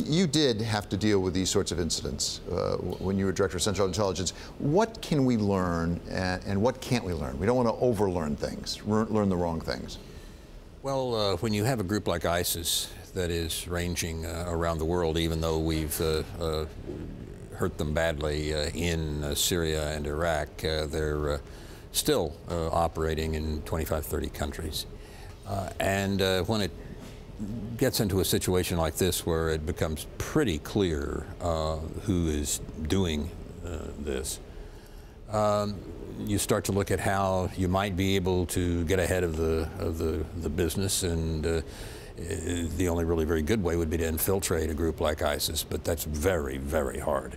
You did have to deal with these sorts of incidents when you were Director of Central Intelligence. What can we learn and what can't we learn? We don't want to overlearn things, learn the wrong things. Well, when you have a group like ISIS that is ranging around the world, even though we've hurt them badly in Syria and Iraq, they're still operating in 25, 30 countries. And when it gets into a situation like this where it becomes pretty clear who is doing this, you start to look at how you might be able to get ahead of the business, and the only really very good way would be to infiltrate a group like ISIS, but that's very, very hard.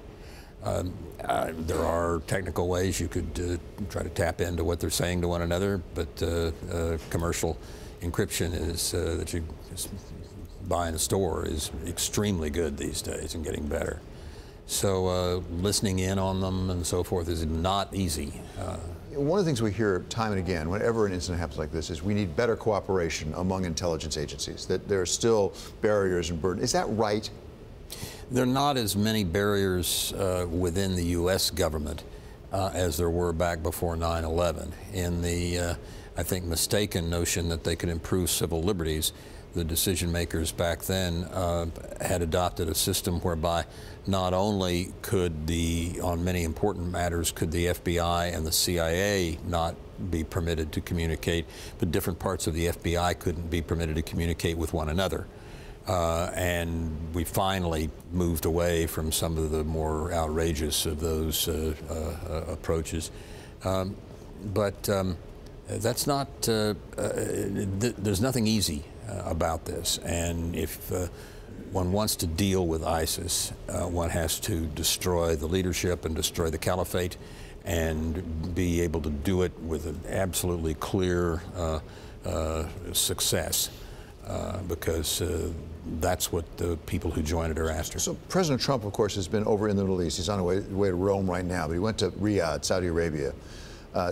There are technical ways you could try to tap into what they're saying to one another, but commercial encryption is that you buy in a store is extremely good these days and getting better. So listening in on them and so forth is not easy. One of the things we hear time and again whenever an incident happens like this is we need better cooperation among intelligence agencies, that there are still barriers and burdens. Is that right? There are not as many barriers within the U.S. government as there were back before 9/11. In the, I think, mistaken notion that they could improve civil liberties, the decision makers back then had adopted a system whereby not only could on many important matters, could the FBI and the CIA not be permitted to communicate, but different parts of the FBI couldn't be permitted to communicate with one another. And we finally moved away from some of the more outrageous of those approaches. But that's not, there's nothing easy about this. And if one wants to deal with ISIS, one has to destroy the leadership and destroy the caliphate and be able to do it with an absolutely clear success. Because that's what the people who join it are after. So President Trump, of course, has been over in the Middle East. He's on his way to Rome right now, but he went to Riyadh, Saudi Arabia,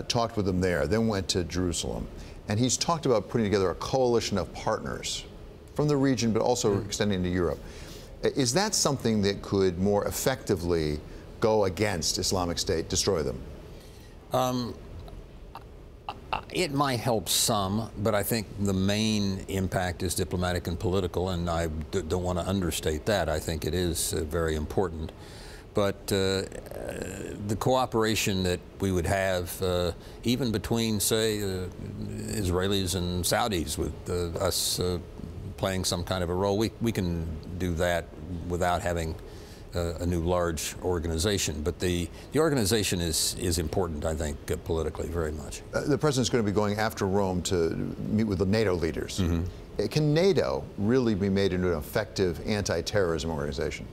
talked with them there, then went to Jerusalem. And he's talked about putting together a coalition of partners from the region, but also extending to Europe. Is that something that could more effectively go against Islamic State, destroy them? It might help some, but I think the main impact is diplomatic and political, and I don't want to understate that. I think it is very important. But the cooperation that we would have, even between, say, Israelis and Saudis, with us playing some kind of a role, we can do that without having a new large organization. But the organization is important, I think, politically, very much. The president's going to be going after Rome to meet with the NATO leaders. Mm-hmm. Can NATO really be made into an effective anti-terrorism organization?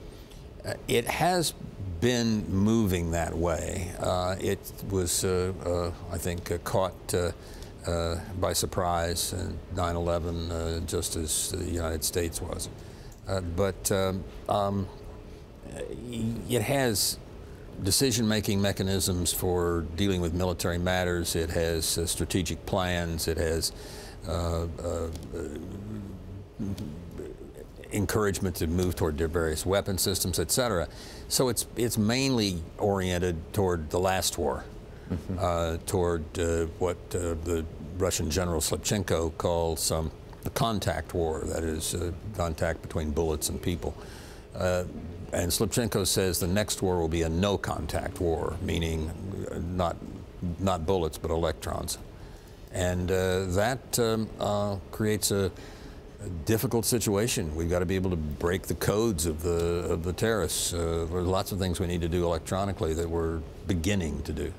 It has been moving that way. It was, I think, caught by surprise in 9/11, just as the United States was. But it has decision-making mechanisms for dealing with military matters. It has strategic plans. It has encouragement to move toward their various weapon systems, etc. So it's mainly oriented toward the last war, toward what the Russian General Slipchenko calls the contact war, that is, contact between bullets and people. And Slipchenko says the next war will be a no-contact war, meaning not bullets but electrons. And that creates a difficult situation. We've got to be able to break the codes of the terrorists. There's lots of things we need to do electronically that we're beginning to do.